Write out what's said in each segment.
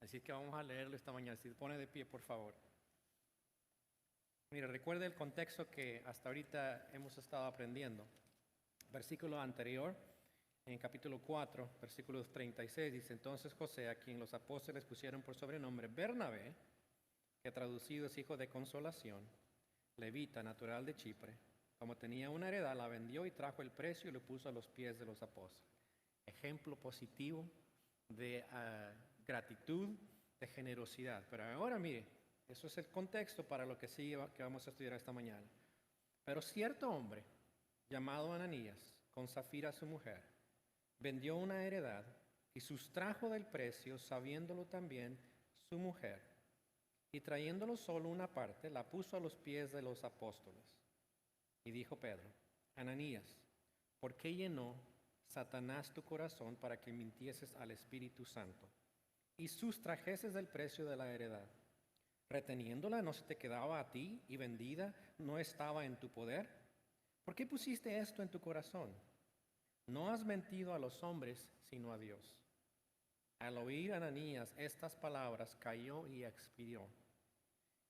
Así que vamos a leerlo esta mañana. Si se pone de pie, por favor. Mira, recuerde el contexto que hasta ahorita hemos estado aprendiendo. Versículo anterior, en capítulo 4, versículos 36, dice: Entonces José, a quien los apóstoles pusieron por sobrenombre Bernabé, que traducido es hijo de consolación, levita, natural de Chipre, como tenía una heredad, la vendió y trajo el precio y lo puso a los pies de los apóstoles. Ejemplo positivo de gratitud, de generosidad. Pero ahora mire, eso es el contexto para lo que sigue que vamos a estudiar esta mañana. Pero cierto hombre, llamado Ananías, con Zafira su mujer, vendió una heredad y sustrajo del precio, sabiéndolo también su mujer, y trayéndolo solo una parte, la puso a los pies de los apóstoles. Y dijo Pedro: Ananías, ¿por qué llenó Satanás tu corazón para que mintieses al Espíritu Santo y sustrajeses del precio de la heredad? Reteniéndola no se te quedaba a ti y vendida no estaba en tu poder. ¿Por qué pusiste esto en tu corazón? No has mentido a los hombres, sino a Dios. Al oír Ananías estas palabras, cayó y expiró.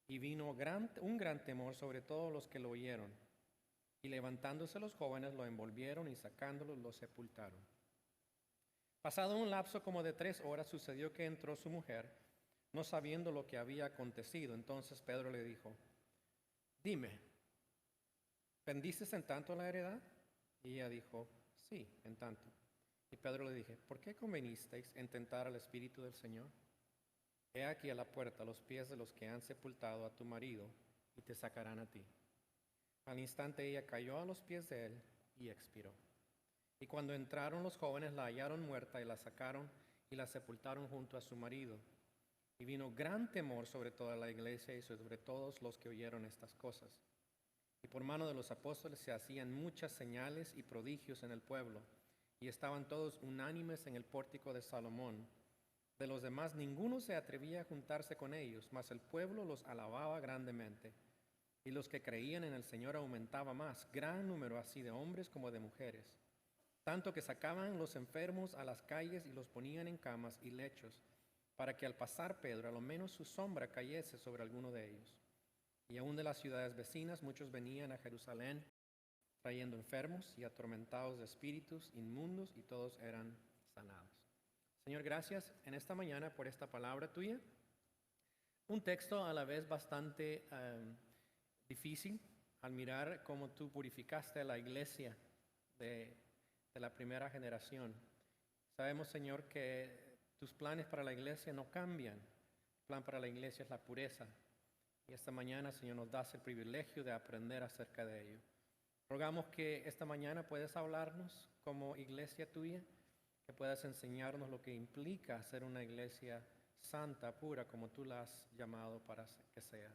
Y vino un gran temor sobre todos los que lo oyeron. Y levantándose los jóvenes lo envolvieron y sacándolo lo sepultaron. Pasado un lapso como de 3 horas sucedió que entró su mujer, no sabiendo lo que había acontecido. Entonces Pedro le dijo: Dime, ¿vendiste en tanto la heredad? Y ella dijo: Sí, en tanto. Y Pedro le dije: ¿Por qué convenisteis en tentar al Espíritu del Señor? He aquí a la puerta los pies de los que han sepultado a tu marido y te sacarán a ti. Al instante ella cayó a los pies de él y expiró. Y cuando entraron los jóvenes la hallaron muerta y la sacaron y la sepultaron junto a su marido. Y vino gran temor sobre toda la iglesia y sobre todos los que oyeron estas cosas. Y por mano de los apóstoles se hacían muchas señales y prodigios en el pueblo, y estaban todos unánimes en el pórtico de Salomón. De los demás ninguno se atrevía a juntarse con ellos, mas el pueblo los alababa grandemente. Y los que creían en el Señor aumentaba más, gran número así de hombres como de mujeres. Tanto que sacaban los enfermos a las calles y los ponían en camas y lechos, para que al pasar Pedro, a lo menos su sombra cayese sobre alguno de ellos. Y aún de las ciudades vecinas muchos venían a Jerusalén, trayendo enfermos y atormentados de espíritus inmundos, y todos eran sanados. Señor, gracias en esta mañana por esta palabra tuya. Un texto a la vez bastante difícil al mirar cómo tú purificaste a la iglesia de la primera generación. Sabemos, Señor, que tus planes para la iglesia no cambian. El plan para la iglesia es la pureza. Y esta mañana, Señor, nos das el privilegio de aprender acerca de ello. Rogamos que esta mañana puedas hablarnos como iglesia tuya, que puedas enseñarnos lo que implica ser una iglesia santa, pura, como tú la has llamado para que sea.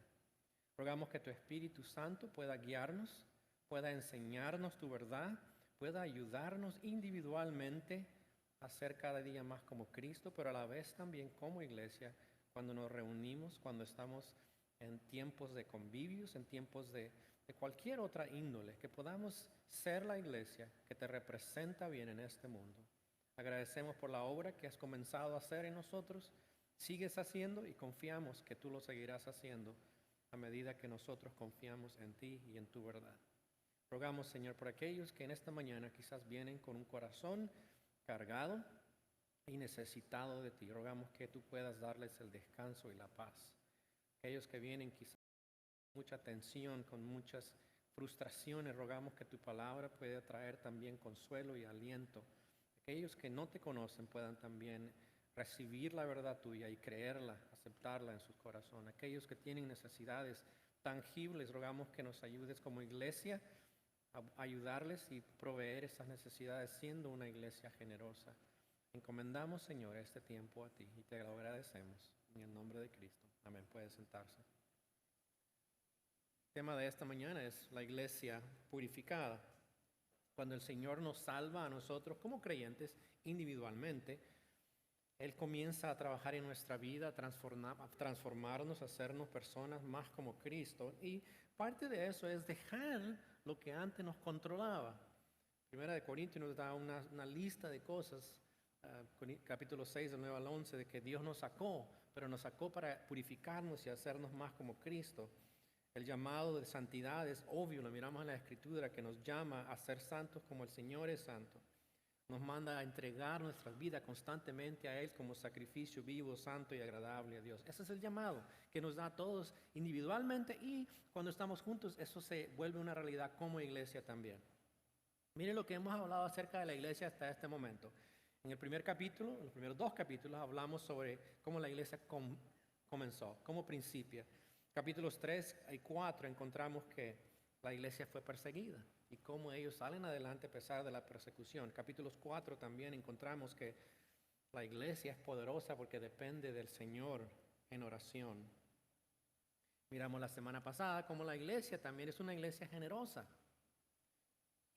Rogamos que tu Espíritu Santo pueda guiarnos, pueda enseñarnos tu verdad, pueda ayudarnos individualmente a ser cada día más como Cristo, pero a la vez también como iglesia, cuando nos reunimos, cuando estamos en tiempos de convivios, en tiempos de cualquier otra índole, que podamos ser la iglesia que te representa bien en este mundo. Agradecemos por la obra que has comenzado a hacer en nosotros, sigues haciendo y confiamos que tú lo seguirás haciendo a medida que nosotros confiamos en ti y en tu verdad. Rogamos, Señor, por aquellos que en esta mañana quizás vienen con un corazón cargado y necesitado de ti. Rogamos que tú puedas darles el descanso y la paz. Aquellos que vienen quizás con mucha tensión, con muchas frustraciones, rogamos que tu palabra pueda traer también consuelo y aliento. Aquellos que no te conocen puedan también recibir la verdad tuya y creerla, aceptarla en sus corazones. Aquellos que tienen necesidades tangibles, rogamos que nos ayudes como iglesia a ayudarles y proveer esas necesidades siendo una iglesia generosa. Encomendamos, Señor, este tiempo a ti y te lo agradecemos en el nombre de Cristo. Amén. Puede sentarse. El tema de esta mañana es la iglesia purificada. Cuando el Señor nos salva a nosotros como creyentes individualmente, Él comienza a trabajar en nuestra vida, a transformarnos, a hacernos personas más como Cristo. Y parte de eso es dejar lo que antes nos controlaba. Primera de Corintios nos da una lista de cosas capítulo 6 del 9 al 11, de que Dios nos sacó, pero nos sacó para purificarnos y hacernos más como Cristo. El llamado de santidad es obvio, lo miramos en la Escritura, que nos llama a ser santos como el Señor es santo. Nos manda a entregar nuestras vidas constantemente a Él como sacrificio vivo, santo y agradable a Dios. Ese es el llamado que nos da a todos individualmente, y cuando estamos juntos eso se vuelve una realidad como iglesia también. Miren lo que hemos hablado acerca de la iglesia hasta este momento. En el primer capítulo, en los primeros 2 capítulos, hablamos sobre cómo la iglesia comenzó, cómo principia. Capítulos 3 y 4 encontramos que la iglesia fue perseguida y cómo ellos salen adelante a pesar de la persecución. Capítulos 4 también encontramos que la iglesia es poderosa porque depende del Señor en oración. Miramos la semana pasada cómo la iglesia también es una iglesia generosa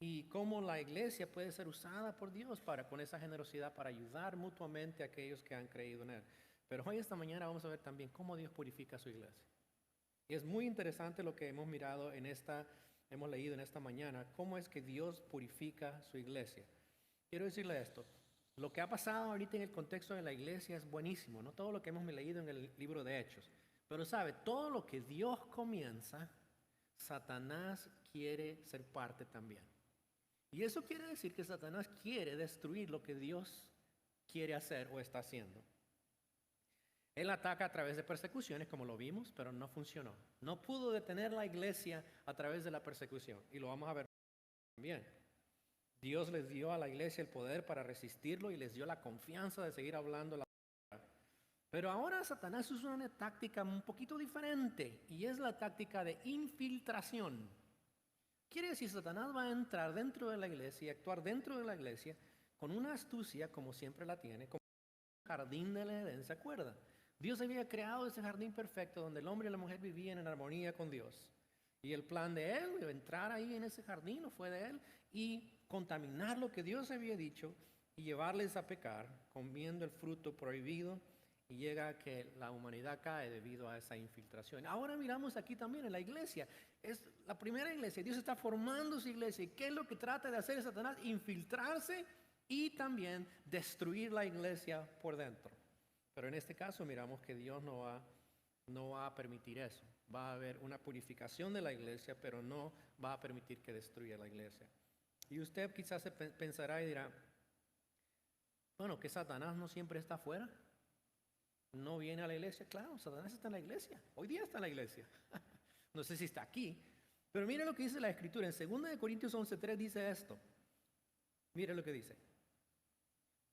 y cómo la iglesia puede ser usada por Dios con esa generosidad para ayudar mutuamente a aquellos que han creído en Él. Pero hoy, esta mañana, vamos a ver también cómo Dios purifica su iglesia. Y es muy interesante lo que hemos mirado hemos leído en esta mañana, cómo es que Dios purifica su iglesia. Quiero decirle esto, lo que ha pasado ahorita en el contexto de la iglesia es buenísimo, no todo lo que hemos leído en el libro de Hechos. Pero sabe, todo lo que Dios comienza, Satanás quiere ser parte también. Y eso quiere decir que Satanás quiere destruir lo que Dios quiere hacer o está haciendo. Él ataca a través de persecuciones, como lo vimos, pero no funcionó. No pudo detener la iglesia a través de la persecución. Y lo vamos a ver también. Dios les dio a la iglesia el poder para resistirlo y les dio la confianza de seguir hablando la palabra. Pero ahora Satanás usa una táctica un poquito diferente, y es la táctica de infiltración. Quiere decir, Satanás va a entrar dentro de la iglesia y actuar dentro de la iglesia con una astucia, como siempre la tiene, como un jardín del Edén, ¿se acuerda? Dios había creado ese jardín perfecto donde el hombre y la mujer vivían en armonía con Dios. Y el plan de Él, de entrar ahí en ese jardín, no fue de Él, y contaminar lo que Dios había dicho y llevarles a pecar, comiendo el fruto prohibido, y llega a que la humanidad cae debido a esa infiltración. Ahora miramos aquí también en la iglesia. Es la primera iglesia. Dios está formando su iglesia. ¿Y qué es lo que trata de hacer Satanás? Infiltrarse y también destruir la iglesia por dentro. Pero en este caso miramos que Dios no va a permitir eso. Va a haber una purificación de la iglesia, pero no va a permitir que destruya la iglesia. Y usted quizás se pensará y dirá, bueno, que Satanás no siempre está afuera. No viene a la iglesia. Claro, Satanás está en la iglesia. Hoy día está en la iglesia. No sé si está aquí. Pero mire lo que dice la Escritura. En 2 Corintios 11:3 dice esto. Mire lo que dice.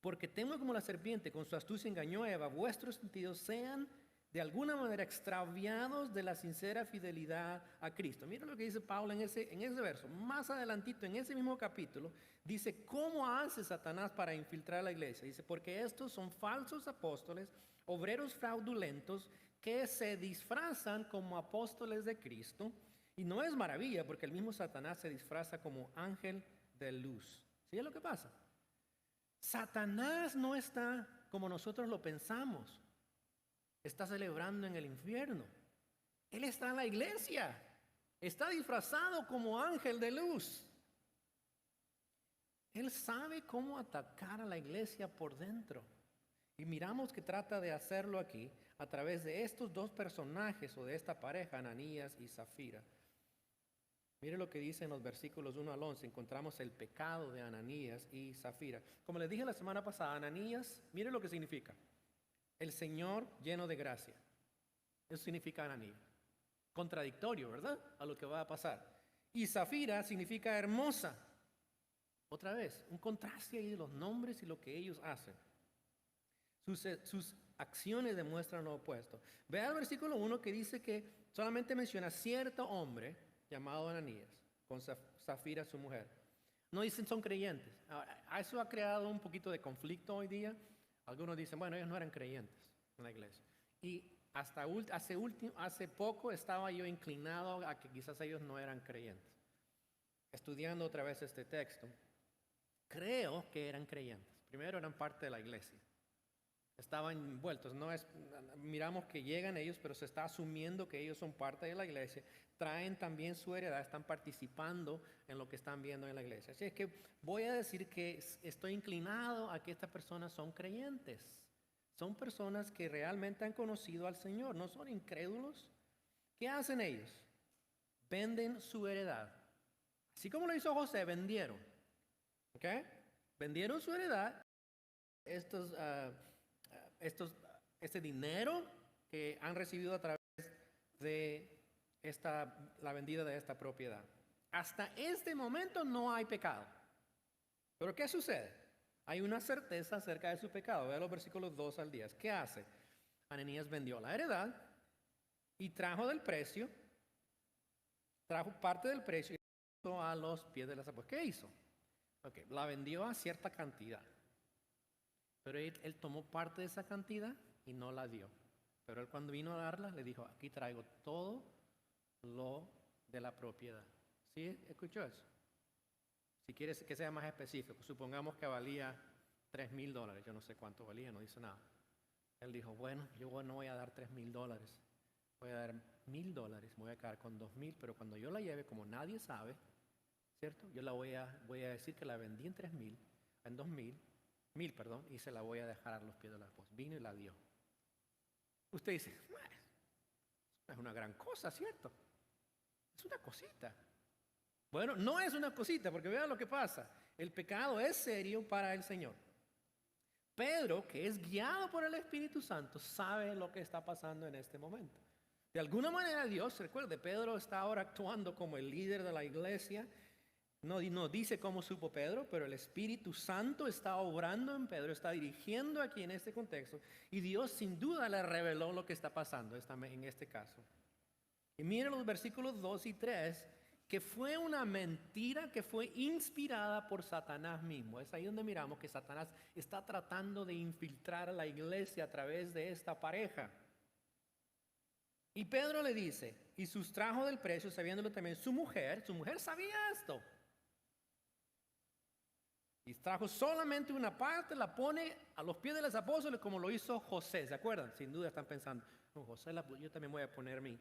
Porque temo como la serpiente con su astucia engañó a Eva, vuestros sentidos sean de alguna manera extraviados de la sincera fidelidad a Cristo. Mira lo que dice Pablo en ese verso. Más adelantito, en ese mismo capítulo, dice, ¿cómo hace Satanás para infiltrar la iglesia? Dice, porque estos son falsos apóstoles, obreros fraudulentos, que se disfrazan como apóstoles de Cristo. Y no es maravilla, porque el mismo Satanás se disfraza como ángel de luz. ¿Sí es lo que pasa? Satanás no está como nosotros lo pensamos. Está celebrando en el infierno. Él está en la iglesia. Está disfrazado como ángel de luz. Él sabe cómo atacar a la iglesia por dentro. Y miramos que trata de hacerlo aquí a través de estos 2 personajes o de esta pareja, Ananías y Zafira. Mire lo que dice en los versículos 1 al 11. Encontramos el pecado de Ananías y Zafira. Como les dije la semana pasada, Ananías, mire lo que significa. El Señor lleno de gracia. Eso significa Ananías. Contradictorio, ¿verdad? A lo que va a pasar. Y Zafira significa hermosa. Otra vez, un contraste ahí de los nombres y lo que ellos hacen. Sus acciones demuestran lo opuesto. Vea el versículo 1 que dice que solamente menciona cierto hombre llamado Ananías, con Zafira su mujer. No dicen son creyentes. Ahora, eso ha creado un poquito de conflicto hoy día. Algunos dicen, bueno, ellos no eran creyentes en la iglesia. Y hasta hace poco estaba yo inclinado a que quizás ellos no eran creyentes. Estudiando otra vez este texto, creo que eran creyentes. Primero eran parte de la iglesia. estaban envueltos. Miramos que llegan ellos, pero se está asumiendo que ellos son parte de la iglesia. Traen también su heredad, están participando en lo que están viendo en la iglesia. Así es que voy a decir que estoy inclinado a que estas personas son creyentes. Son personas que realmente han conocido al Señor, no son incrédulos. ¿Qué hacen ellos? Venden su heredad. Así como lo hizo José, vendieron. ¿Ok? Vendieron su heredad. Este dinero que han recibido a través de la vendida de esta propiedad. Hasta este momento no hay pecado. Pero ¿qué sucede? Hay una certeza acerca de su pecado. Vea los versículos 2 al 10. ¿Qué hace? Ananías vendió la heredad y trajo parte del precio y puso a los pies de las apóstoles. ¿Qué hizo? Okay, la vendió a cierta cantidad. Pero él tomó parte de esa cantidad y no la dio. Pero él cuando vino a darla, le dijo, aquí traigo todo lo de la propiedad. ¿Sí? ¿Escuchó eso? Si quieres que sea más específico, supongamos que valía $3,000. Yo no sé cuánto valía, no dice nada. Él dijo, bueno, yo no voy a dar $3,000. Voy a dar $1,000. Me voy a quedar con 2,000. Pero cuando yo la lleve, como nadie sabe, ¿cierto? Yo la voy a decir que la vendí en 2,000, y se la voy a dejar a los pies de la apóstol. Vino y la dio. Usted dice, es una gran cosa, ¿cierto? Es una cosita. Bueno, no es una cosita, porque vean lo que pasa. El pecado es serio para el Señor. Pedro, que es guiado por el Espíritu Santo, sabe lo que está pasando en este momento. De alguna manera Dios, recuerde, Pedro está ahora actuando como el líder de la iglesia. No dice cómo supo Pedro, pero el Espíritu Santo está obrando en Pedro, está dirigiendo aquí en este contexto. Y Dios sin duda le reveló lo que está pasando en este caso. Y miren los versículos 2 y 3, que fue una mentira que fue inspirada por Satanás mismo. Es ahí donde miramos que Satanás está tratando de infiltrar a la iglesia a través de esta pareja. Y Pedro le dice, y sustrajo del precio, sabiéndolo también su mujer sabía esto. Y trajo solamente una parte, la pone a los pies de los apóstoles como lo hizo José. ¿Se acuerdan? Sin duda están pensando, no, José, yo también voy a poner mi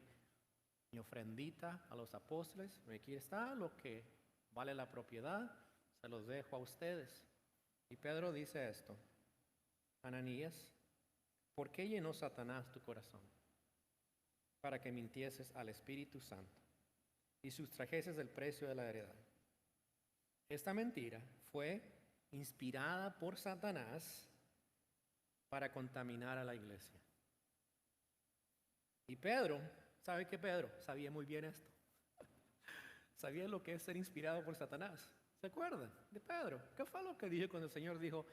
ofrendita a los apóstoles. Aquí está lo que vale la propiedad, se los dejo a ustedes. Y Pedro dice esto, Ananías, ¿por qué llenó Satanás tu corazón? Para que mintieses al Espíritu Santo y sustrajeses el precio de la heredad. Esta mentira fue inspirada por Satanás para contaminar a la iglesia. Y Pedro, ¿sabe qué Pedro? Sabía muy bien esto. Sabía lo que es ser inspirado por Satanás. ¿Se acuerdan de Pedro? ¿Qué fue lo que dijo cuando el Señor dijo,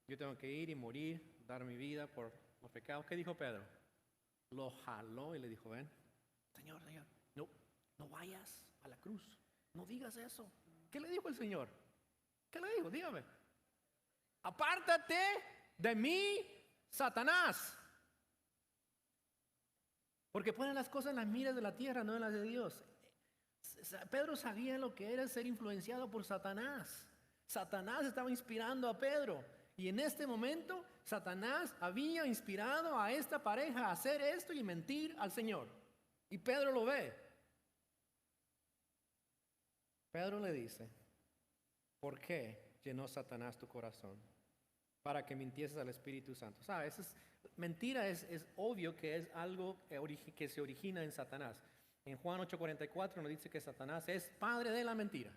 yo tengo que ir y morir, dar mi vida por los pecados? ¿Qué dijo Pedro? Lo jaló y le dijo, ven, Señor, no vayas a la cruz, no digas eso. ¿Qué le dijo el Señor? ¿Qué le dijo? Dígame. Apártate de mí, Satanás. Porque ponen las cosas en las miras de la tierra, no en las de Dios. Pedro sabía lo que era ser influenciado por Satanás. Satanás estaba inspirando a Pedro. Y en este momento, Satanás había inspirado a esta pareja a hacer esto y mentir al Señor. Y Pedro lo ve. Pedro le dice, ¿por qué llenó Satanás tu corazón? Para que mintieses al Espíritu Santo. ¿Sabes? Mentira es obvio que es algo que se origina en Satanás. En Juan 8:44 nos dice que Satanás es padre de la mentira.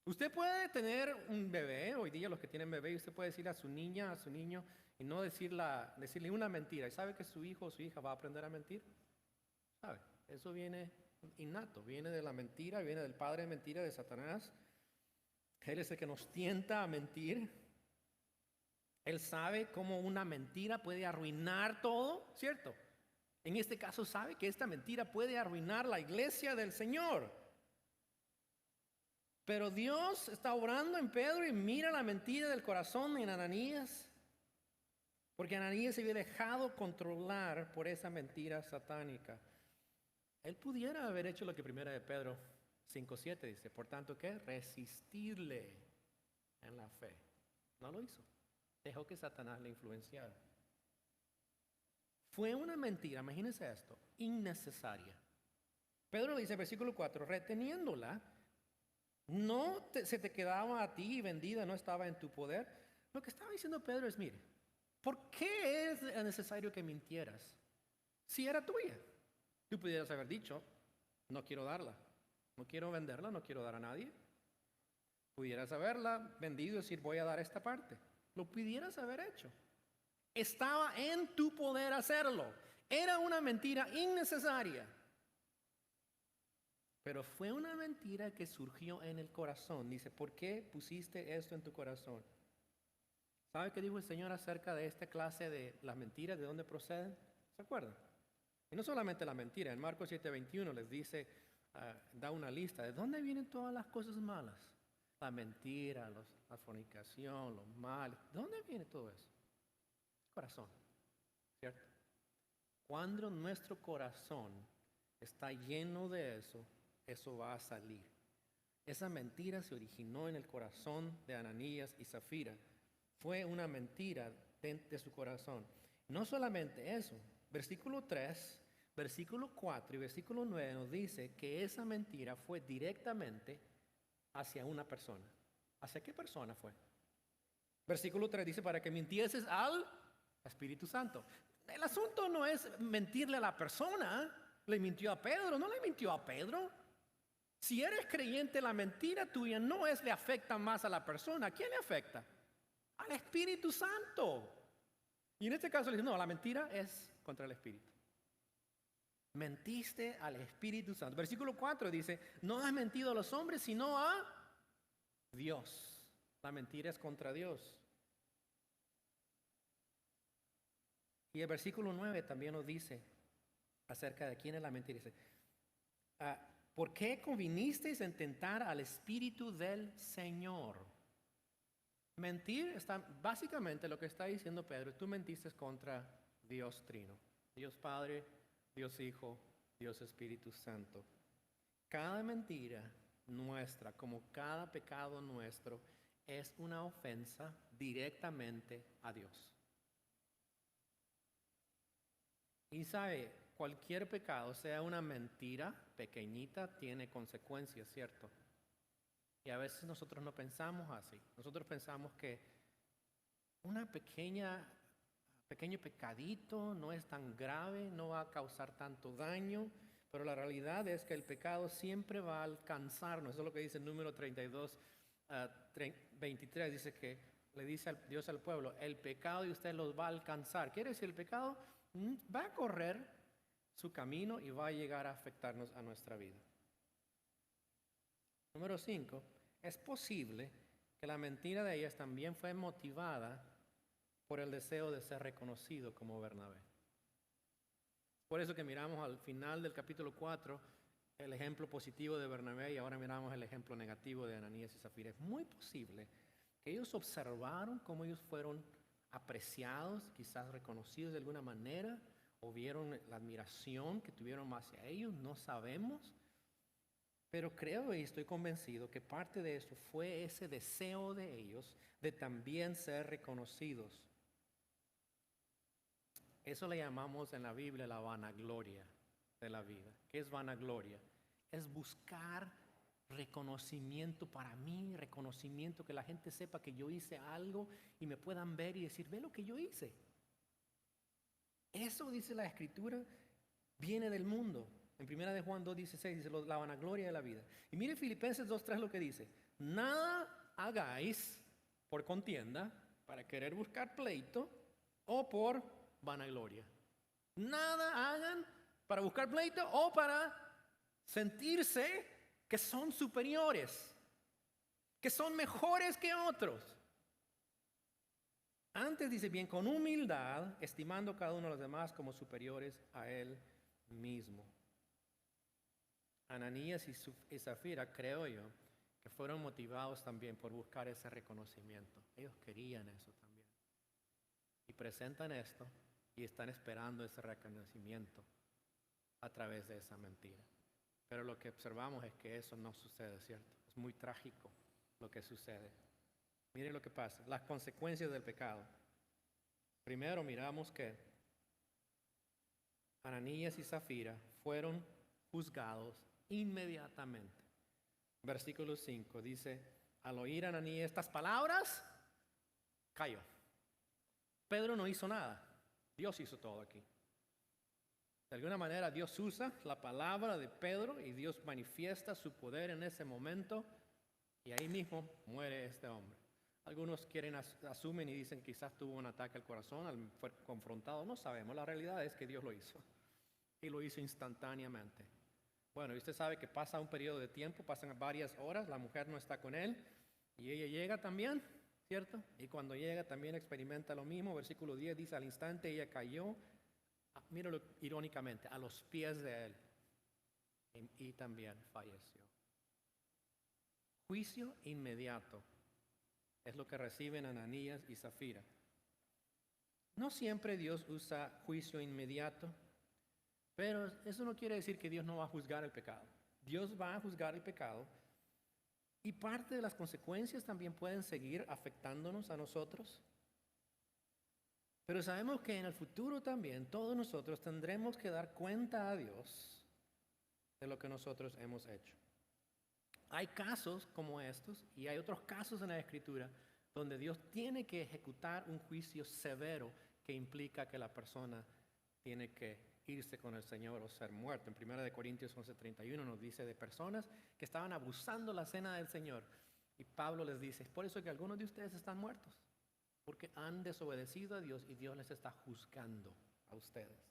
Usted puede tener un bebé, hoy día los que tienen bebé, usted puede decirle a su niña, a su niño, y no decirle una mentira. ¿Y sabe que su hijo o su hija va a aprender a mentir? ¿Sabe? Eso viene innato, viene de la mentira, viene del padre de mentira, de Satanás. Él es el que nos tienta a mentir. Él sabe cómo una mentira puede arruinar todo, ¿cierto? En este caso sabe que esta mentira puede arruinar la iglesia del Señor. Pero Dios está obrando en Pedro y mira la mentira del corazón en Ananías. Porque Ananías se había dejado controlar por esa mentira satánica. Él pudiera haber hecho lo que primera de Pedro 5:7 dice. Por tanto, ¿qué? Resistirle en la fe. No lo hizo. Dejó que Satanás le influenciara. Fue una mentira, imagínense esto, innecesaria. Pedro dice, versículo 4, reteniéndola, se te quedaba a ti vendida, no estaba en tu poder. Lo que estaba diciendo Pedro es, mire, ¿por qué es necesario que mintieras? Si era tuya, tú pudieras haber dicho, no quiero darla, no quiero venderla, no quiero dar a nadie. Pudieras haberla vendido y decir, voy a dar esta parte. Lo pudieras haber hecho. Estaba en tu poder hacerlo. Era una mentira innecesaria. Pero fue una mentira que surgió en el corazón. Dice, ¿por qué pusiste esto en tu corazón? ¿Sabe qué dijo el Señor acerca de esta clase de las mentiras, de dónde proceden? ¿Se acuerdan? Y no solamente la mentira, en Marcos 7:21 les dice, da una lista de dónde vienen todas las cosas malas. La mentira, la fornicación, los males. ¿De dónde viene todo eso? Corazón, ¿cierto? Cuando nuestro corazón está lleno de eso, eso va a salir. Esa mentira se originó en el corazón de Ananías y Zafira. Fue una mentira de su corazón. No solamente eso, versículo 3, versículo 4 y versículo 9 nos dice que esa mentira fue directamente hacia una persona. ¿Hacia qué persona fue? Versículo 3 dice, para que mintieses al Espíritu Santo. El asunto no es mentirle a la persona. Le mintió a Pedro, no le mintió a Pedro. Si eres creyente, la mentira tuya no le afecta más a la persona. ¿A quién le afecta? Al Espíritu Santo. Y en este caso le dice, no, la mentira es contra el Espíritu. Mentiste al Espíritu Santo. Versículo 4 dice, no has mentido a los hombres, sino a Dios. La mentira es contra Dios. Y el versículo 9 también nos dice acerca de quién es la mentira. Dice, ¿por qué convinisteis en tentar al Espíritu del Señor? Mentir está, básicamente lo que está diciendo Pedro, tú mentiste contra Dios Trino. Dios Padre, Dios Hijo, Dios Espíritu Santo. Cada mentira nuestra, como cada pecado nuestro, es una ofensa directamente a Dios. Y sabe, cualquier pecado, sea una mentira pequeñita, tiene consecuencias, ¿cierto? Y a veces nosotros no pensamos así. Nosotros pensamos que pequeño pecadito no es tan grave, no va a causar tanto daño, pero la realidad es que el pecado siempre va a alcanzarnos. Eso es lo que dice el número 32, 23, dice que le dice Dios al pueblo, el pecado de usted los va a alcanzar. Quiere decir, el pecado va a correr su camino y va a llegar a afectarnos a nuestra vida. Número 5, es posible que la mentira de ellas también fue motivada por el deseo de ser reconocido como Bernabé. Por eso que miramos al final del capítulo 4 el ejemplo positivo de Bernabé y ahora miramos el ejemplo negativo de Ananías y Zafira. Es muy posible que ellos observaron cómo ellos fueron apreciados, quizás reconocidos de alguna manera, o vieron la admiración que tuvieron hacia ellos, no sabemos. Pero creo y estoy convencido que parte de eso fue ese deseo de ellos de también ser reconocidos. Eso le llamamos en la Biblia la vanagloria de la vida. ¿Qué es vanagloria? Es buscar reconocimiento para mí, reconocimiento que la gente sepa que yo hice algo y me puedan ver y decir, ve lo que yo hice. Eso dice la Escritura, viene del mundo. En 1 de Juan 2:16 dice la vanagloria de la vida. Y mire Filipenses 2:3 lo que dice. Nada hagáis por contienda, para querer buscar pleito o por vanagloria. Nada hagan para buscar pleito o para sentirse que son superiores, que son mejores que otros. Antes dice bien, con humildad, estimando cada uno de los demás como superiores a él mismo. Ananías y Zafira, creo yo, que fueron motivados también por buscar ese reconocimiento. Ellos querían eso también. Y presentan esto y están esperando ese reconocimiento a través de esa mentira. Pero lo que observamos es que eso no sucede, ¿cierto? Es muy trágico lo que sucede. Miren lo que pasa, las consecuencias del pecado. Primero miramos que Ananías y Zafira fueron juzgados inmediatamente. Versículo 5 dice, al oír a Ananías estas palabras, cayó. Pedro no hizo nada, Dios hizo todo aquí. De alguna manera Dios usa la palabra de Pedro y Dios manifiesta su poder en ese momento y ahí mismo muere este hombre. Algunos asumen y dicen quizás tuvo un ataque al corazón, fue confrontado, no sabemos. La realidad es que Dios lo hizo y lo hizo instantáneamente. Bueno, y usted sabe que pasa un periodo de tiempo, pasan varias horas, la mujer no está con él y ella llega también, ¿cierto? Y cuando llega también experimenta lo mismo. Versículo 10 dice, al instante ella cayó, míralo irónicamente, a los pies de él y también falleció. Juicio inmediato es lo que reciben Ananías y Zafira. No siempre Dios usa juicio inmediato, pero eso no quiere decir que Dios no va a juzgar el pecado. Dios va a juzgar el pecado y parte de las consecuencias también pueden seguir afectándonos a nosotros. Pero sabemos que en el futuro también todos nosotros tendremos que dar cuenta a Dios de lo que nosotros hemos hecho. Hay casos como estos y hay otros casos en la Escritura donde Dios tiene que ejecutar un juicio severo que implica que la persona tiene que irse con el Señor o ser muerto. En 1 Corintios 11:31 nos dice de personas que estaban abusando la cena del Señor. Y Pablo les dice, es por eso que algunos de ustedes están muertos, porque han desobedecido a Dios y Dios les está juzgando a ustedes.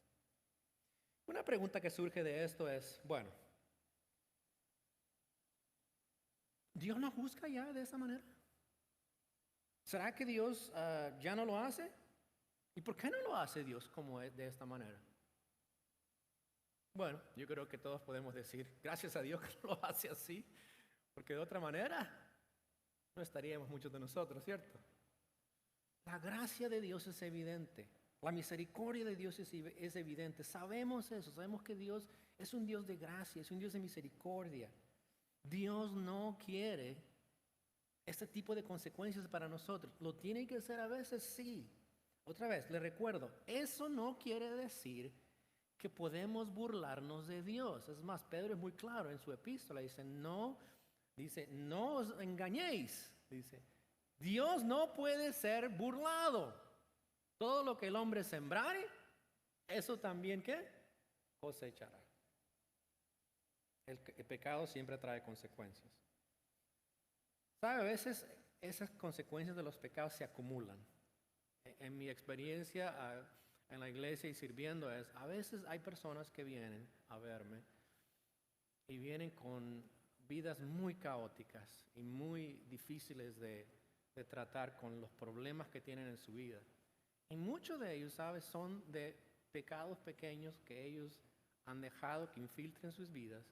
Una pregunta que surge de esto es, bueno, ¿Dios no juzga ya de esa manera? ¿Será que Dios ya no lo hace? ¿Y por qué no lo hace Dios como es de esta manera? Bueno, yo creo que todos podemos decir, gracias a Dios que no lo hace así, porque de otra manera no estaríamos muchos de nosotros, ¿cierto? La gracia de Dios es evidente, la misericordia de Dios es evidente, sabemos eso, sabemos que Dios es un Dios de gracia, es un Dios de misericordia. Dios no quiere este tipo de consecuencias para nosotros. ¿Lo tiene que hacer a veces? Sí. Otra vez, le recuerdo, eso no quiere decir que podemos burlarnos de Dios. Es más, Pedro es muy claro en su epístola. Dice, no os engañéis. Dice, Dios no puede ser burlado. Todo lo que el hombre sembrare, eso también, ¿qué? Cosechará. El pecado siempre trae consecuencias. ¿Sabe? A veces esas consecuencias de los pecados se acumulan. En mi experiencia en la iglesia y sirviendo a veces hay personas que vienen a verme y vienen con vidas muy caóticas y muy difíciles de tratar con los problemas que tienen en su vida. Y muchos de ellos, ¿sabes? Son de pecados pequeños que ellos han dejado que infiltren sus vidas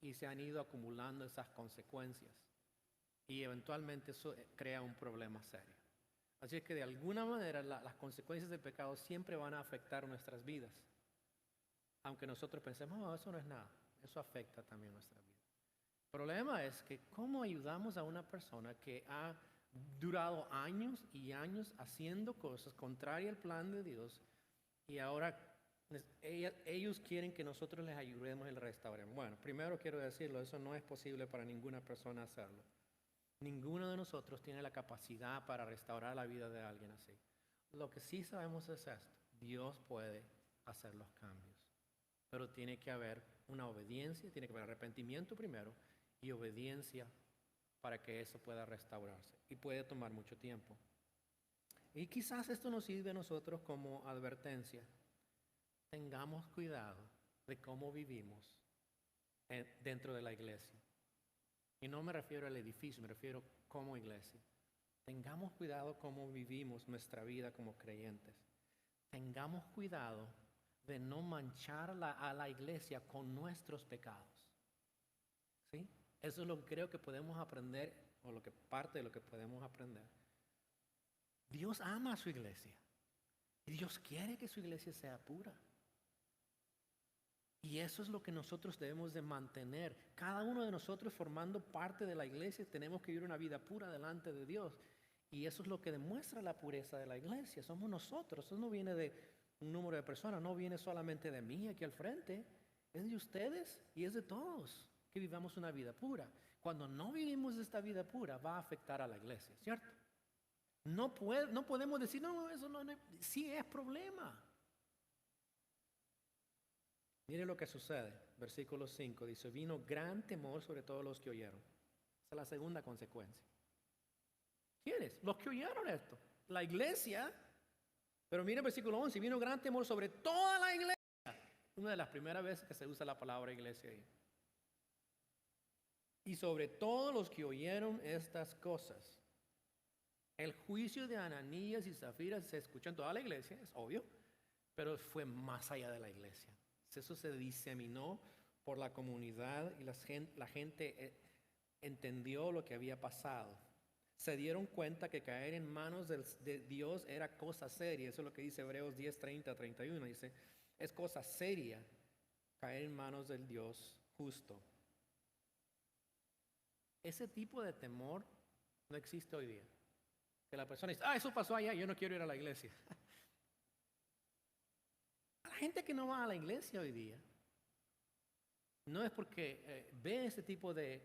y se han ido acumulando esas consecuencias. Y eventualmente eso crea un problema serio. Así es que de alguna manera las consecuencias del pecado siempre van a afectar nuestras vidas. Aunque nosotros pensemos, no, eso no es nada. Eso afecta también nuestra vida. El problema es que cómo ayudamos a una persona que ha durado años y años haciendo cosas contrarias al plan de Dios y ahora ellos quieren que nosotros les ayudemos y les restauremos. Bueno, primero quiero decirlo, eso no es posible para ninguna persona hacerlo. Ninguno de nosotros tiene la capacidad para restaurar la vida de alguien así. Lo que sí sabemos es esto, Dios puede hacer los cambios, pero tiene que haber una obediencia, tiene que haber arrepentimiento primero y obediencia para que eso pueda restaurarse y puede tomar mucho tiempo. Y quizás esto nos sirve a nosotros como advertencia. Tengamos cuidado de cómo vivimos dentro de la iglesia. Y no me refiero al edificio, me refiero como iglesia. Tengamos cuidado cómo vivimos nuestra vida como creyentes. Tengamos cuidado de no manchar a la iglesia con nuestros pecados. ¿Sí? Eso es lo que creo que podemos aprender, o parte de lo que podemos aprender. Dios ama a su iglesia. Y Dios quiere que su iglesia sea pura. Y eso es lo que nosotros debemos de mantener. Cada uno de nosotros formando parte de la iglesia tenemos que vivir una vida pura delante de Dios. Y eso es lo que demuestra la pureza de la iglesia. Somos nosotros. Eso no viene de un número de personas, no viene solamente de mí aquí al frente, es de ustedes y es de todos que vivamos una vida pura. Cuando no vivimos esta vida pura, va a afectar a la iglesia, ¿cierto? No podemos decir, no, eso no, sí es problema. Mire lo que sucede, versículo 5, dice, vino gran temor sobre todos los que oyeron. Esa es la segunda consecuencia. ¿Quiénes? Los que oyeron esto. La iglesia. Pero mire el versículo 11, vino gran temor sobre toda la iglesia. Una de las primeras veces que se usa la palabra iglesia ahí. Y sobre todos los que oyeron estas cosas. El juicio de Ananías y Zafira se escuchó en toda la iglesia, es obvio, pero fue más allá de la iglesia. Eso se diseminó por la comunidad y la gente entendió lo que había pasado. Se dieron cuenta que caer en manos de Dios era cosa seria. Eso es lo que dice Hebreos 10, 30, 31. Dice, es cosa seria caer en manos del Dios justo. Ese tipo de temor no existe hoy día. Que la persona dice, eso pasó allá, yo no quiero ir a la iglesia. La gente que no va a la iglesia hoy día no es porque ve ese tipo de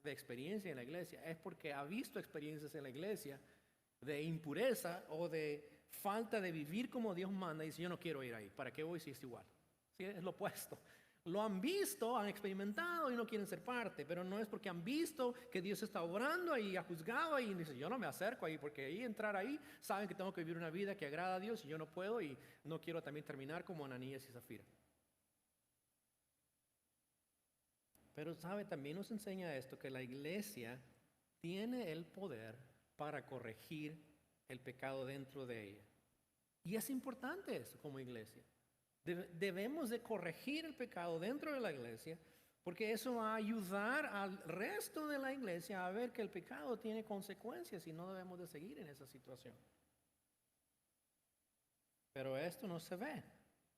experiencia en la iglesia, es porque ha visto experiencias en la iglesia de impureza o de falta de vivir como Dios manda y dice, yo no quiero ir ahí, ¿para qué voy si es igual? ¿Sí? Es lo opuesto. Lo han visto, han experimentado y no quieren ser parte, pero no es porque han visto que Dios está obrando ahí, ha juzgado ahí y dicen, yo no me acerco ahí, porque ahí entrar ahí, saben que tengo que vivir una vida que agrada a Dios y yo no puedo y no quiero también terminar como Ananías y Zafira. Pero sabe, también nos enseña esto, que la iglesia tiene el poder para corregir el pecado dentro de ella. Y es importante eso como iglesia. Debemos de corregir el pecado dentro de la iglesia, porque eso va a ayudar al resto de la iglesia a ver que el pecado tiene consecuencias y no debemos de seguir en esa situación. Pero esto no se ve.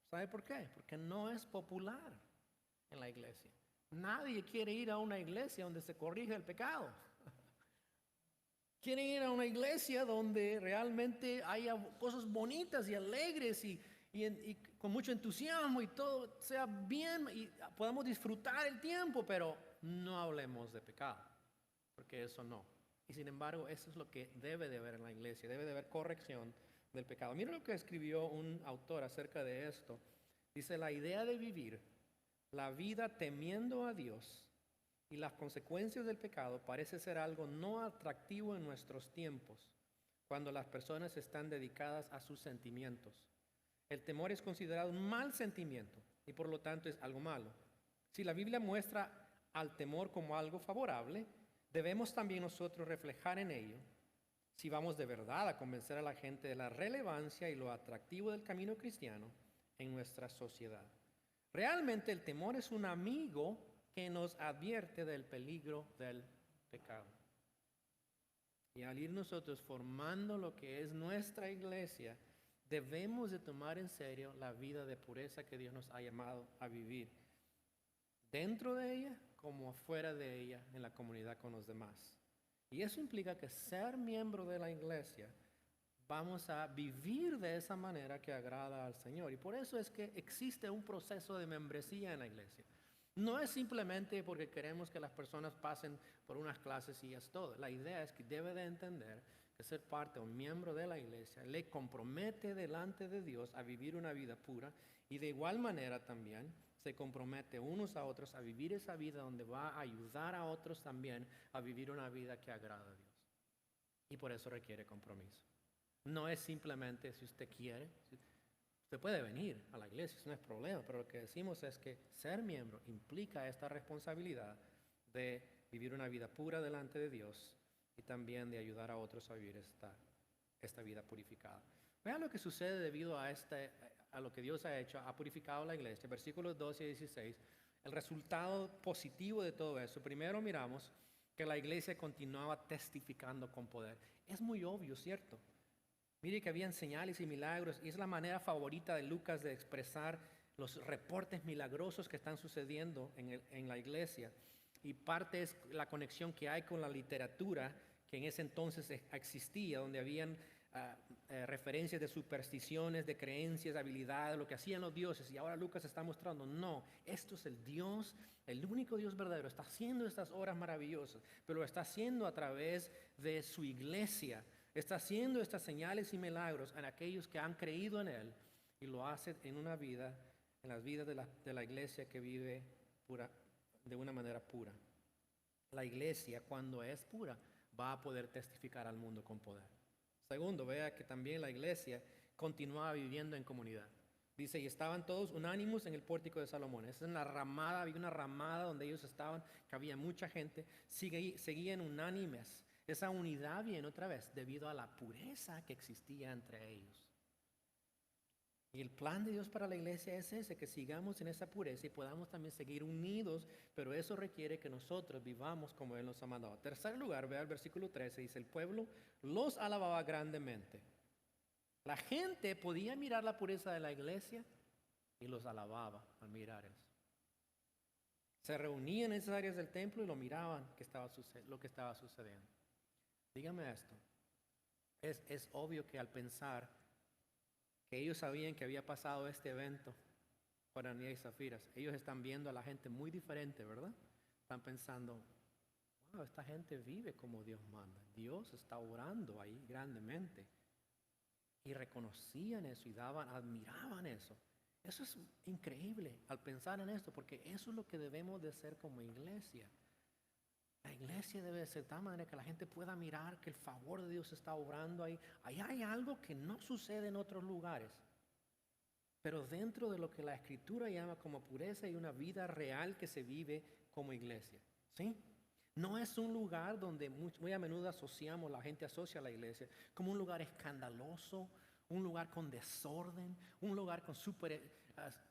¿Sabe por qué? Porque no es popular en la iglesia. Nadie quiere ir a una iglesia donde se corrige el pecado. Quieren ir a una iglesia donde realmente haya cosas bonitas y alegres y con mucho entusiasmo y todo sea bien y podamos disfrutar el tiempo, pero no hablemos de pecado, porque eso no. Y sin embargo, eso es lo que debe de haber en la iglesia, debe de haber corrección del pecado. Mira lo que escribió un autor acerca de esto. Dice, la idea de vivir la vida temiendo a Dios y las consecuencias del pecado parece ser algo no atractivo en nuestros tiempos, cuando las personas están dedicadas a sus sentimientos. El temor es considerado un mal sentimiento y por lo tanto es algo malo. Si la Biblia muestra al temor como algo favorable, debemos también nosotros reflejar en ello, si vamos de verdad a convencer a la gente de la relevancia y lo atractivo del camino cristiano en nuestra sociedad. Realmente el temor es un amigo que nos advierte del peligro del pecado. Y al ir nosotros formando lo que es nuestra iglesia, debemos de tomar en serio la vida de pureza que Dios nos ha llamado a vivir, dentro de ella como fuera de ella en la comunidad con los demás. Y eso implica que ser miembro de la iglesia, vamos a vivir de esa manera que agrada al Señor. Y por eso es que existe un proceso de membresía en la iglesia. No es simplemente porque queremos que las personas pasen por unas clases y es todo. La idea es que debe de entender que ser parte o miembro de la iglesia le compromete delante de Dios a vivir una vida pura y de igual manera también se compromete unos a otros a vivir esa vida donde va a ayudar a otros también a vivir una vida que agrada a Dios. Y por eso requiere compromiso. No es simplemente si usted quiere, usted puede venir a la iglesia, eso no es problema, pero lo que decimos es que ser miembro implica esta responsabilidad de vivir una vida pura delante de Dios y también de ayudar a otros a vivir esta vida purificada. Vean lo que sucede debido a lo que Dios ha hecho, ha purificado la iglesia. Versículos 12 y 16, el resultado positivo de todo eso. Primero miramos que la iglesia continuaba testificando con poder. Es muy obvio, ¿cierto? Mire que habían señales y milagros y es la manera favorita de Lucas de expresar los reportes milagrosos que están sucediendo en la iglesia. Y parte es la conexión que hay con la literatura que en ese entonces existía, donde habían referencias de supersticiones, de creencias, habilidades, lo que hacían los dioses. Y ahora Lucas está mostrando, no, esto es el Dios, el único Dios verdadero. Está haciendo estas obras maravillosas, pero lo está haciendo a través de su iglesia. Está haciendo estas señales y milagros en aquellos que han creído en Él. Y lo hace en una vida, en las vidas de la iglesia que vive pura, de una manera pura. La iglesia, cuando es pura, va a poder testificar al mundo con poder. Segundo, vea que también la iglesia continuaba viviendo en comunidad. Dice, y estaban todos unánimes en el pórtico de Salomón. Esa es una ramada, había una ramada donde ellos estaban, que había mucha gente, seguían unánimes. Esa unidad viene otra vez debido a la pureza que existía entre ellos. Y el plan de Dios para la iglesia es ese, que sigamos en esa pureza y podamos también seguir unidos, pero eso requiere que nosotros vivamos como Él nos ha mandado. En tercer lugar, vea el versículo 13, dice, el pueblo los alababa grandemente. La gente podía mirar la pureza de la iglesia y los alababa al mirar eso. Se reunían en esas áreas del templo y lo miraban lo que estaba sucediendo. Dígame esto, es obvio que al pensar que ellos sabían que había pasado este evento con Ananías y Zafiras, ellos están viendo a la gente muy diferente, ¿verdad? Están pensando, wow, esta gente vive como Dios manda. Dios está orando ahí grandemente. Y reconocían eso y admiraban eso. Eso es increíble al pensar en esto, porque eso es lo que debemos de ser como iglesia. La iglesia debe ser de tal manera que la gente pueda mirar que el favor de Dios está obrando ahí. Ahí hay algo que no sucede en otros lugares. Pero dentro de lo que la Escritura llama como pureza hay una vida real que se vive como iglesia. ¿Sí? No es un lugar donde muy a menudo la gente asocia a la iglesia como un lugar escandaloso, un lugar con desorden, un lugar con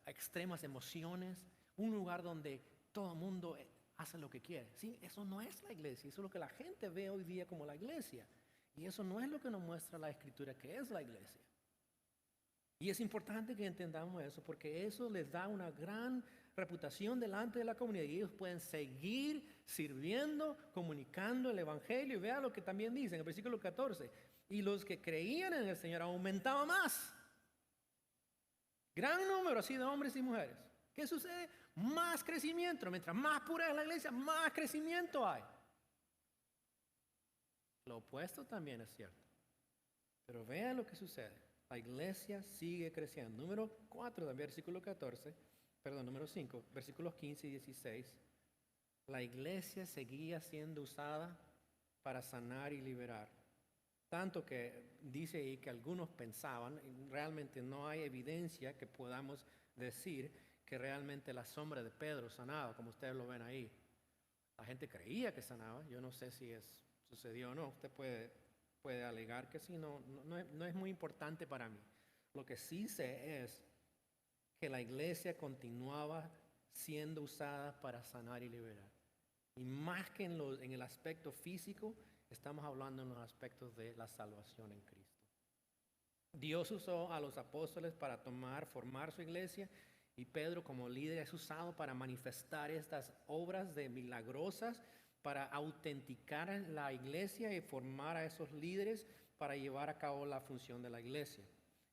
extremas emociones, un lugar donde todo el mundo hace lo que quiere. ¿Sí? Eso no es la iglesia, eso es lo que la gente ve hoy día como la iglesia. Y eso no es lo que nos muestra la Escritura que es la iglesia. Y es importante que entendamos eso porque eso les da una gran reputación delante de la comunidad y ellos pueden seguir sirviendo, comunicando el evangelio. Y vea lo que también dice en el versículo 14. Y los que creían en el Señor aumentaban más. Gran número así de hombres y mujeres. ¿Qué sucede? Más crecimiento. Mientras más pura es la iglesia, más crecimiento hay. Lo opuesto también es cierto. Pero vean lo que sucede. La iglesia sigue creciendo. Número 4, también número 5, versículos 15 y 16. La iglesia seguía siendo usada para sanar y liberar. Tanto que dice ahí que algunos pensaban, realmente no hay evidencia que podamos decir que realmente la sombra de Pedro sanaba, como ustedes lo ven ahí. La gente creía que sanaba, yo no sé si sucedió o no, usted puede alegar que sí, no es muy importante para mí. Lo que sí sé es que la iglesia continuaba siendo usada para sanar y liberar. Y más que en el aspecto físico, estamos hablando en los aspectos de la salvación en Cristo. Dios usó a los apóstoles para formar su iglesia y Pedro como líder es usado para manifestar estas obras de milagrosas, para autenticar la iglesia y formar a esos líderes para llevar a cabo la función de la iglesia.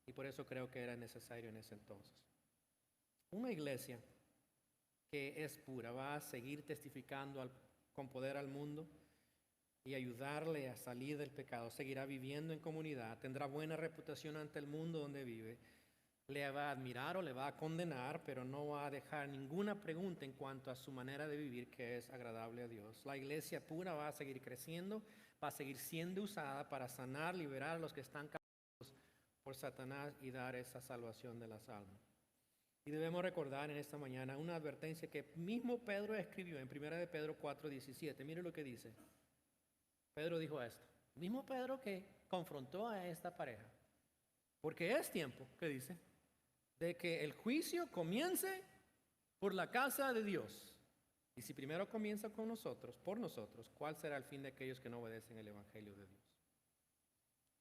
Y por eso creo que era necesario en ese entonces. Una iglesia que es pura va a seguir testificando con poder al mundo y ayudarle a salir del pecado. Seguirá viviendo en comunidad, tendrá buena reputación ante el mundo donde vive. Le va a admirar o le va a condenar, pero no va a dejar ninguna pregunta en cuanto a su manera de vivir que es agradable a Dios. La iglesia pura va a seguir creciendo, va a seguir siendo usada para sanar, liberar a los que están causados por Satanás y dar esa salvación de las almas. Y debemos recordar en esta mañana una advertencia que mismo Pedro escribió en 1 de Pedro 4:17. Mire lo que dice. Pedro dijo esto. Mismo Pedro que confrontó a esta pareja. Porque es tiempo, ¿qué dice? De que el juicio comience por la casa de Dios. Y si primero comienza por nosotros, ¿cuál será el fin de aquellos que no obedecen el evangelio de Dios?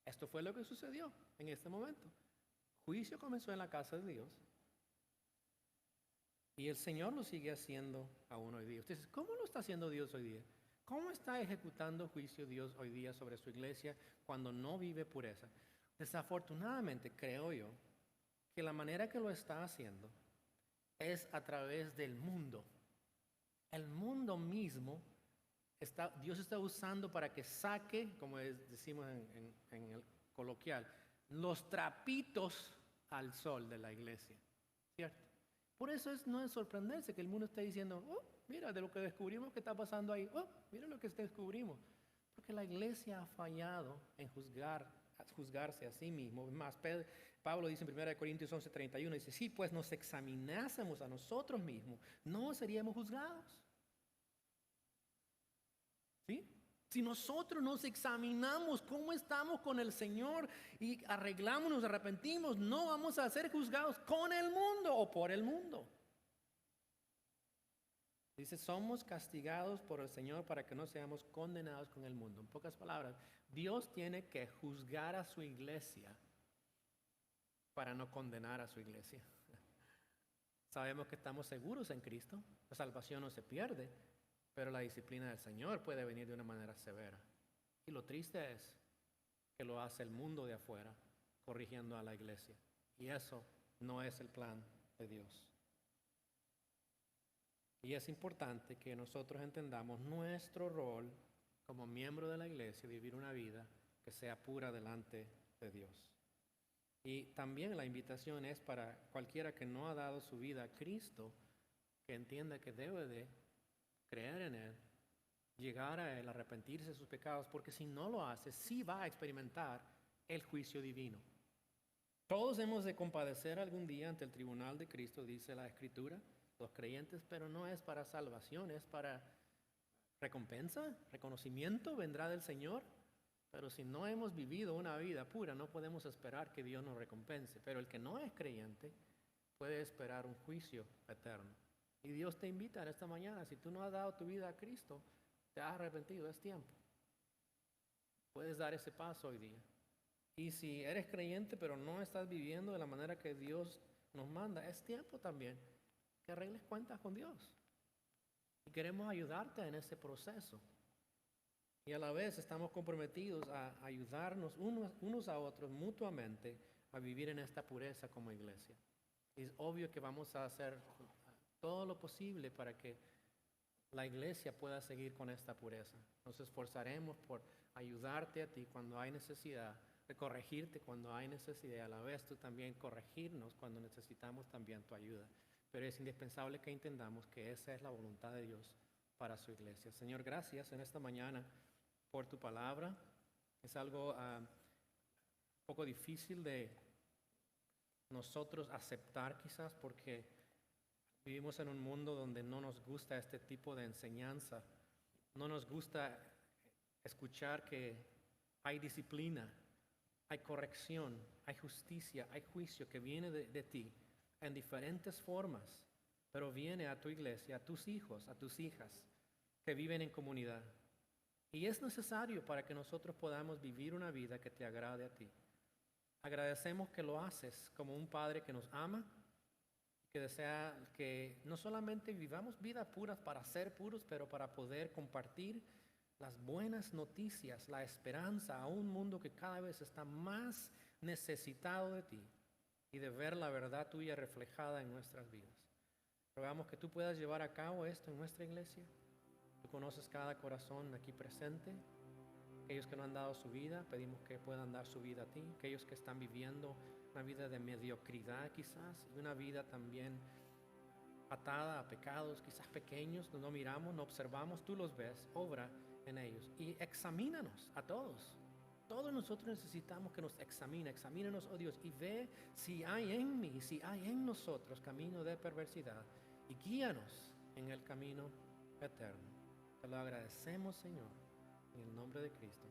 Esto fue lo que sucedió en este momento. Juicio comenzó en la casa de Dios. Y el Señor lo sigue haciendo aún hoy día. Usted dice, ¿cómo lo está haciendo Dios hoy día? ¿Cómo está ejecutando juicio Dios hoy día sobre su iglesia cuando no vive pureza? Desafortunadamente, creo yo, que la manera que lo está haciendo es a través del mundo. El mundo mismo Dios está usando para que saque, como decimos en el coloquial, los trapitos al sol de la iglesia, ¿cierto? Por eso no es sorprenderse que el mundo esté diciendo, oh, mira de lo que descubrimos que está pasando ahí, oh, mira lo que descubrimos. Porque la iglesia ha fallado en juzgarse a sí mismo. Más, Pablo dice en 1 Corintios 11:31, dice, si pues nos examinásemos a nosotros mismos, no seríamos juzgados. ¿Sí? Si nosotros nos examinamos cómo estamos con el Señor y arreglamos, nos arrepentimos, no vamos a ser juzgados con el mundo o por el mundo. Dice, somos castigados por el Señor para que no seamos condenados con el mundo. En pocas palabras, Dios tiene que juzgar a su iglesia para no condenar a su iglesia. Sabemos que estamos seguros en Cristo, la salvación no se pierde, pero la disciplina del Señor puede venir de una manera severa. Y lo triste es que lo hace el mundo de afuera, corrigiendo a la iglesia. Y eso no es el plan de Dios. Y es importante que nosotros entendamos nuestro rol como miembro de la iglesia, vivir una vida que sea pura delante de Dios. Y también la invitación es para cualquiera que no ha dado su vida a Cristo, que entienda que debe de creer en Él, llegar a Él, arrepentirse de sus pecados, porque si no lo hace, sí va a experimentar el juicio divino. Todos hemos de compadecer algún día ante el tribunal de Cristo, dice la Escritura, los creyentes, pero no es para salvación, es para recompensa, reconocimiento, vendrá del Señor. Pero si no hemos vivido una vida pura, no podemos esperar que Dios nos recompense. Pero el que no es creyente puede esperar un juicio eterno. Y Dios te invita en esta mañana, si tú no has dado tu vida a Cristo, te has arrepentido, es tiempo. Puedes dar ese paso hoy día. Y si eres creyente pero no estás viviendo de la manera que Dios nos manda, es tiempo también que arregles cuentas con Dios. Y queremos ayudarte en ese proceso. Y a la vez estamos comprometidos a ayudarnos unos a otros mutuamente a vivir en esta pureza como iglesia. Y es obvio que vamos a hacer todo lo posible para que la iglesia pueda seguir con esta pureza. Nos esforzaremos por ayudarte a ti cuando hay necesidad, de corregirte cuando hay necesidad, y a la vez tú también corregirnos cuando necesitamos también tu ayuda. Pero es indispensable que entendamos que esa es la voluntad de Dios para su iglesia. Señor, gracias en esta mañana por tu palabra. Es algo un poco difícil de nosotros aceptar quizás porque vivimos en un mundo donde no nos gusta este tipo de enseñanza. No nos gusta escuchar que hay disciplina, hay corrección, hay justicia, hay juicio que viene de ti en diferentes formas, pero viene a tu iglesia, a tus hijos, a tus hijas que viven en comunidad. Y es necesario para que nosotros podamos vivir una vida que te agrade a ti. Agradecemos que lo haces como un Padre que nos ama, que desea que no solamente vivamos vidas puras para ser puros, pero para poder compartir las buenas noticias, la esperanza a un mundo que cada vez está más necesitado de ti y de ver la verdad tuya reflejada en nuestras vidas. Rogamos que tú puedas llevar a cabo esto en nuestra iglesia. Tú conoces cada corazón aquí presente. Aquellos que no han dado su vida, pedimos que puedan dar su vida a ti. Aquellos que están viviendo una vida de mediocridad quizás, y una vida también atada a pecados quizás pequeños, no miramos, no observamos, tú los ves, obra en ellos. Y examínanos a todos. Todos nosotros necesitamos que nos examínanos, oh Dios, y ve si hay en mí, si hay en nosotros camino de perversidad, y guíanos en el camino eterno. Te lo agradecemos, Señor, en el nombre de Cristo.